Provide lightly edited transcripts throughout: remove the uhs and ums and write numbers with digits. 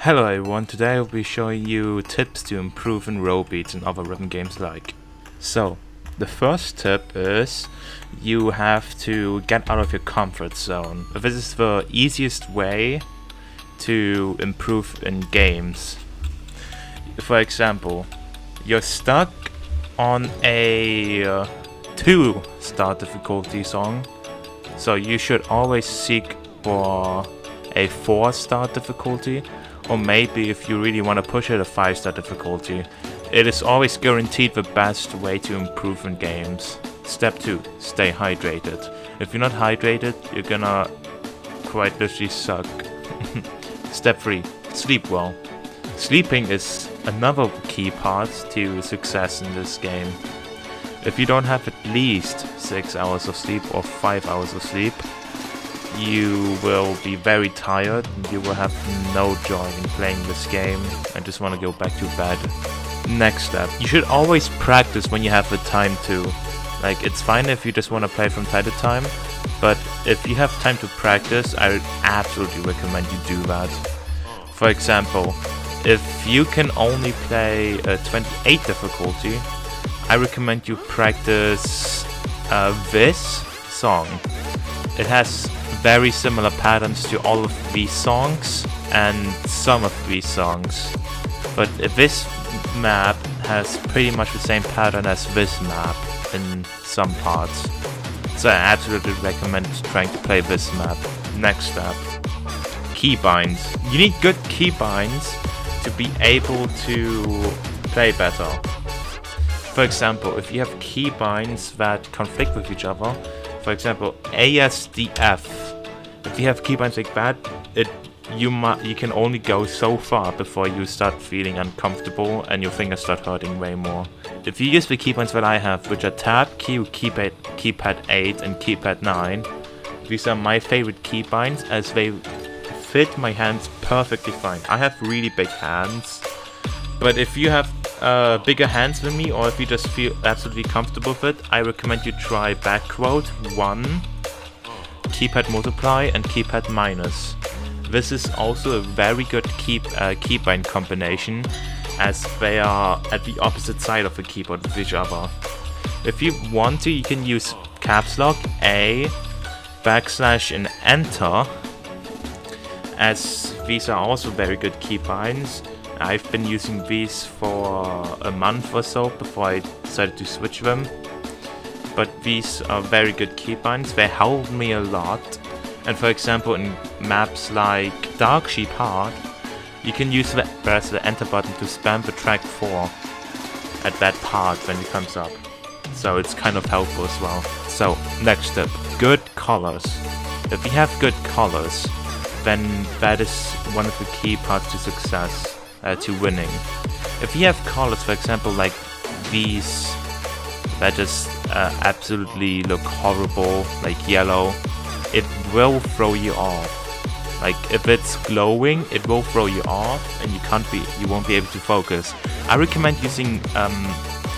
Hello everyone, today I'll be showing you tips to improve in RoBeats and other rhythm games like. So, the first tip is you have to get out of your comfort zone. This is the easiest way to improve in games. For example, you're stuck on a 2-star difficulty song, so you should always seek for a 4-star difficulty, or maybe if you really want to push it, a 5-star difficulty. It is always guaranteed the best way to improve in games. Step 2, stay hydrated. If you're not hydrated, you're gonna quite literally suck. Step 3, sleep well. Sleeping is another key part to success in this game. If you don't have at least 6 hours of sleep or 5 hours of sleep, you will be very tired and you will have no joy in playing this game and just want to go back to bed. Next step, you should always practice when you have the time to. Like, it's fine if you just want to play from time to time, but if you have time to practice, I would absolutely recommend you do that. For example, if you can only play a 28 difficulty, I recommend you practice this song. It has very similar patterns to all of these songs and some of these songs, but this map has pretty much the same pattern as this map in some parts, so I absolutely recommend trying to play this map. Next step, keybinds. You need good keybinds to be able to play better. For example, if you have keybinds that conflict with each other, for example, ASDF. If you have keybinds like that, you can only go so far before you start feeling uncomfortable and your fingers start hurting way more. If you use the keybinds that I have, which are Tab, Q, keypad 8 and keypad 9, these are my favorite keybinds as they fit my hands perfectly fine. I have really big hands, but if you have bigger hands than me, or if you just feel absolutely comfortable with it, I recommend you try backquote 1, keypad multiply and keypad minus. This is also a very good keybind combination, as they are at the opposite side of the keyboard with each other. If you want to, you can use caps lock, A, backslash and enter, as these are also very good keybinds. I've been using these for a month or so before I decided to switch them. But these are very good keybinds, they help me a lot. And for example, in maps like Dark Sheep Heart, you can press the enter button to spam the track 4 at that part when it comes up. So it's kind of helpful as well. So, next step, good colors. If you have good colors, then that is one of the key parts to success. To winning. If you have colors, for example, like these that just absolutely look horrible, like yellow, it will throw you off. Like if it's glowing, it will throw you off, and you won't be able to focus. I recommend using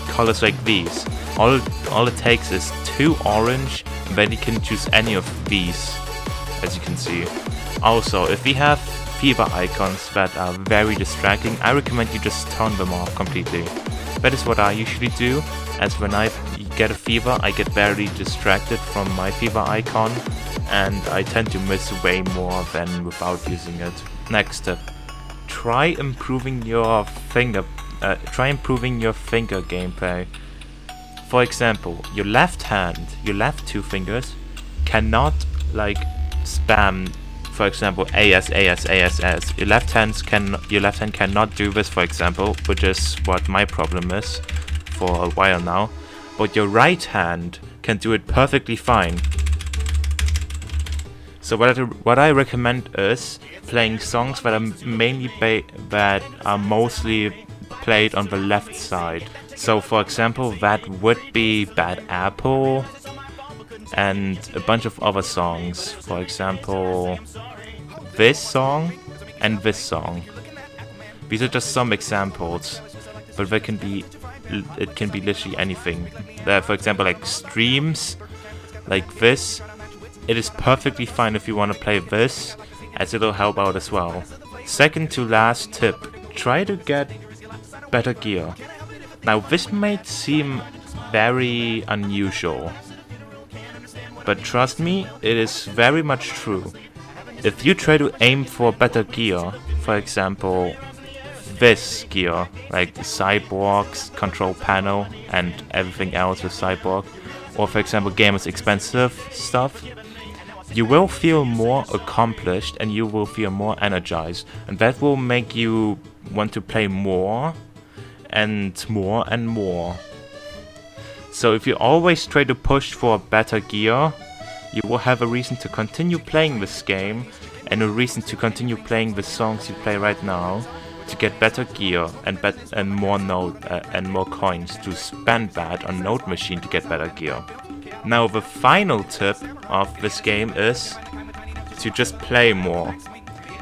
colors like these. All it takes is 2 orange, and then you can choose any of these, as you can see. Also, if we have fever icons that are very distracting, I recommend you just turn them off completely. That is what I usually do, as when I get a fever, I get very distracted from my fever icon, and I tend to miss way more than without using it. Next step, try improving your finger gameplay. For example, your left 2 fingers cannot like spam. For example, AS. Your left hand cannot do this, for example, which is what my problem is for a while now. But your right hand can do it perfectly fine. So what I recommend is playing songs that are mostly played on the left side. So for example, that would be Bad Apple and a bunch of other songs. For example, this song and this song. These are just some examples, but it can be literally anything. For example, like streams, like this. It is perfectly fine if you want to play this, as it'll help out as well. Second to last tip, try to get better gear. Now this may seem very unusual, but trust me, it is very much true. If you try to aim for better gear, for example, this gear, like the Cyborg's control panel and everything else with Cyborg, or for example Gamer's expensive stuff, you will feel more accomplished and you will feel more energized, and that will make you want to play more and more and more. So if you always try to push for better gear, you will have a reason to continue playing this game and a reason to continue playing the songs you play right now, to get better gear and more coins to spend that on Node Machine to get better gear. Now the final tip of this game is to just play more.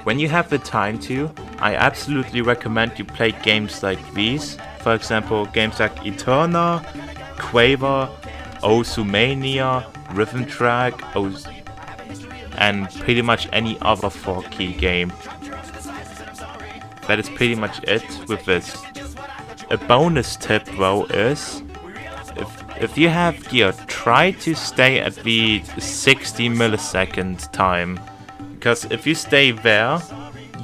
When you have the time to, I absolutely recommend you play games like these. For example, games like Eterna, Quaver, Osumania, Rhythm Track, and pretty much any other 4-key game. That is pretty much it with this. A bonus tip though is, if you have gear, try to stay at the 60 millisecond time. Because if you stay there,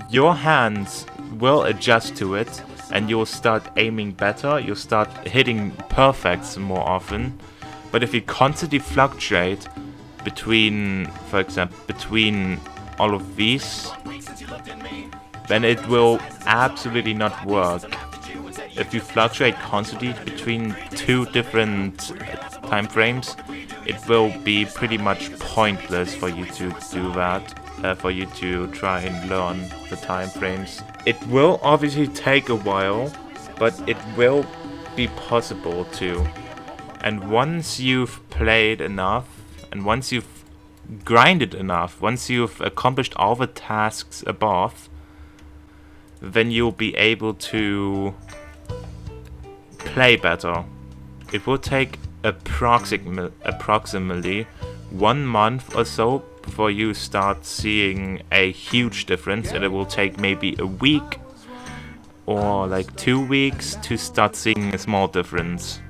your hands will adjust to it and you'll start aiming better, you'll start hitting perfects more often. But if you constantly fluctuate between, for example, between all of these, then it will absolutely not work. If you fluctuate constantly between two different time frames, it will be pretty much pointless for you to do that, for you to try and learn the time frames. It will obviously take a while, but it will be possible to. And once you've played enough, and once you've grinded enough, once you've accomplished all the tasks above, then you'll be able to play better. It will take approximately 1 month or so before you start seeing a huge difference, and it will take maybe a week or like 2 weeks to start seeing a small difference.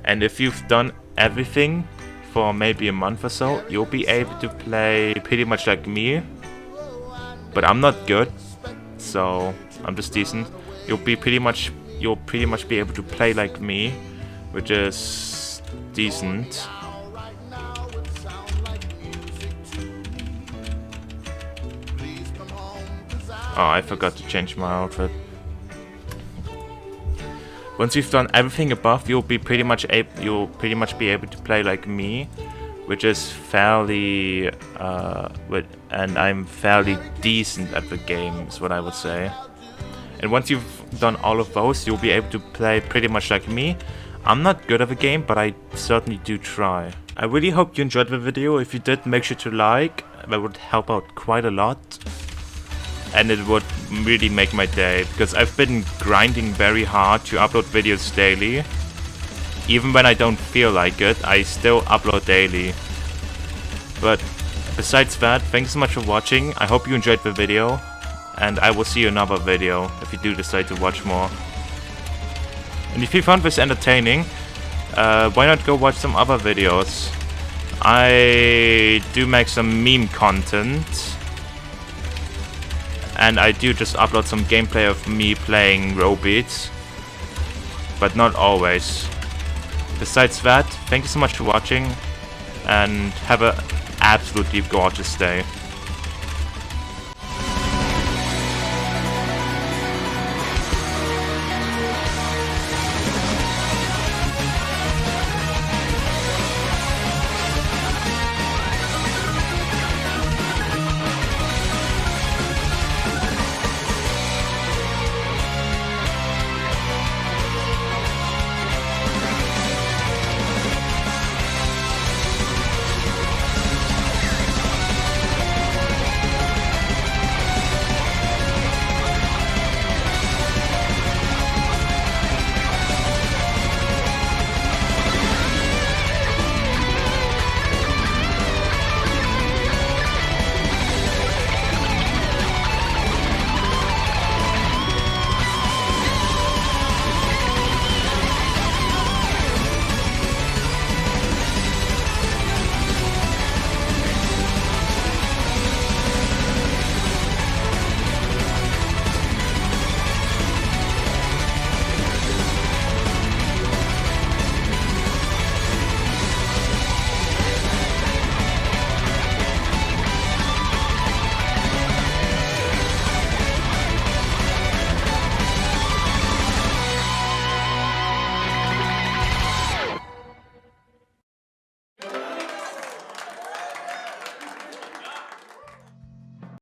And if you've done everything for maybe a month or so, you'll be able to play pretty much like me. But I'm not good, so I'm just decent. You'll pretty much be able to play like me, which is decent. Oh, I forgot to change my outfit. Once you've done everything above, you'll pretty much be able to play like me, which is fairly and I'm fairly decent at the game, is what I would say. And once you've done all of those, you'll be able to play pretty much like me. I'm not good at the game, but I certainly do try. I really hope you enjoyed the video. If you did, make sure to like. That would help out quite a lot. And it would really make my day, because I've been grinding very hard to upload videos daily. Even when I don't feel like it, I still upload daily. But besides that, thanks so much for watching. I hope you enjoyed the video, and I will see you in another video if you do decide to watch more. And if you found this entertaining, why not go watch some other videos? I do make some meme content, and I do just upload some gameplay of me playing RoBeats, but not always. Besides that, thank you so much for watching, and have an absolutely gorgeous day.